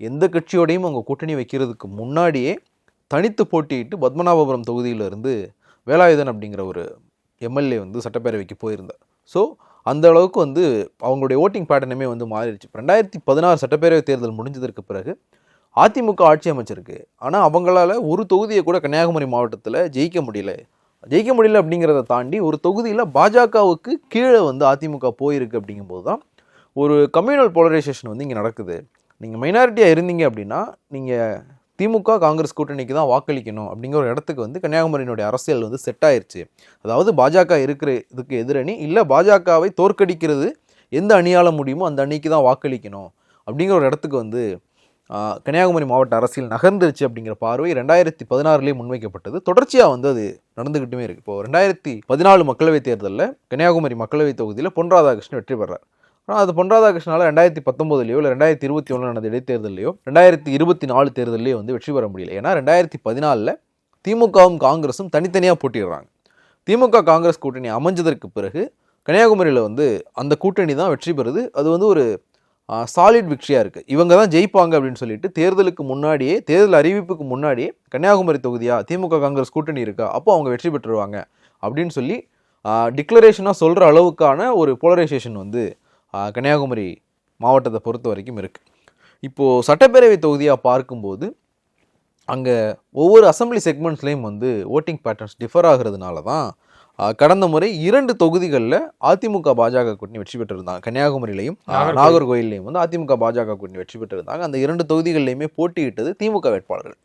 எந்த கட்சியோடையும் அவங்க கூட்டணி வைக்கிறதுக்கு முன்னாடியே தனித்து போட்டியிட்டு பத்மநாபபுரம் தொகுதியிலிருந்து வேலாயுதன் அப்படிங்கிற ஒரு எம்எல்ஏ வந்து சட்டப்பேரவைக்கு போயிருந்தார். ஸோ அந்த அளவுக்கு வந்து அவங்களுடைய ஓட்டிங் பேட்டர்னுமே வந்து மாறிடுச்சு. 2016 சட்டப்பேரவை தேர்தல் முடிஞ்சதற்கு பிறகு அதிமுக ஆட்சி அமைச்சிருக்கு. ஆனால் அவங்களால ஒரு தொகுதியை கூட கன்னியாகுமரி மாவட்டத்தில் ஜெயிக்க முடியல அப்படிங்கிறத தாண்டி ஒரு தொகுதியில் பாஜகவுக்கு கீழே வந்து அதிமுக போயிருக்கு. அப்படிங்கும்போது தான் ஒரு கம்யூனல் போலரைசேஷன் வந்து இங்கே நடக்குது. நீங்கள் மைனாரிட்டியாக இருந்தீங்க அப்படின்னா நீங்கள் திமுக காங்கிரஸ் கூட்டணிக்கு தான் வாக்களிக்கணும் அப்படிங்கிற ஒரு இடத்துக்கு வந்து கன்னியாகுமரியினுடைய அரசியல் வந்து செட் ஆயிடுச்சு. அதாவது பாஜக இருக்கிற இதுக்கு எதிரணி இல்லை, பாஜகவை தோற்கடிக்கிறது எந்த அணியால் முடியுமோ அந்த அணிக்கு தான் வாக்களிக்கணும் அப்படிங்கிற ஒரு இடத்துக்கு வந்து கன்னியாகுமரி மாவட்ட அரசியல் நகர்ந்துருச்சு அப்படிங்கிற பார்வை 2016 முன்வைக்கப்பட்டது. தொடர்ச்சியாக வந்து அது நடந்துக்கிட்டுமே இருக்குது. இப்போது 2014 மக்களவைத் தேர்தலில் கன்னியாகுமரி மக்களவைத் தொகுதியில் பொன் ராதாகிருஷ்ணன் வெற்றி பெறார். ஆனால் அது பொன் ராதாகிருஷ்ணனால் 2019 இல்லை 2021 நடந்த இடைத்தேர்தலையோ 2024 தேர்தலையோ வந்து வெற்றி பெற முடியல. ஏன்னா 2014 திமுகவும் காங்கிரஸும் தனித்தனியாக போட்டிடுறாங்க. திமுக காங்கிரஸ் கூட்டணி அமைஞ்சதற்கு பிறகு கன்னியாகுமரியில் வந்து அந்த கூட்டணி தான் வெற்றி பெறுது. அது வந்து ஒரு சாலிட் விக்டரியாக இருக்குது. இவங்க தான் ஜெயிப்பாங்க அப்படின்னு சொல்லிட்டு தேர்தலுக்கு முன்னாடியே, தேர்தல் அறிவிப்புக்கு முன்னாடியே கன்னியாகுமரி தொகுதியா திமுக காங்கிரஸ் கூட்டணி இருக்கா, அப்போ அவங்க வெற்றி பெற்றுருவாங்க அப்படின்னு சொல்லி டிக்ளரேஷனாக சொல்கிற அளவுக்கான ஒரு போலரைசேஷன் வந்து கன்னியாகுமரி மாவட்டத்தை பொறுத்த வரைக்கும் இருக்குது. இப்போது சட்டப்பேரவை தொகுதியாக பார்க்கும்போது அங்கே ஒவ்வொரு அசம்பிளி செக்மெண்ட்ஸ்லேயும் வந்து ஓட்டிங் பேட்டர்ன்ஸ் டிஃபர் ஆகிறதுனால தான் கடந்த முறை 2 தொகுதிகளில் அதிமுக பாஜக கூட்டணி வெற்றி பெற்றிருந்தாங்க. கன்னியாகுமரியிலையும் நாகர்கோயிலையும் வந்து அதிமுக பாஜக கூட்டணி வெற்றி பெற்றிருந்தாங்க. அந்த 2 தொகுதிகளிலையுமே போட்டியிட்டது திமுக வேட்பாளர்கள்.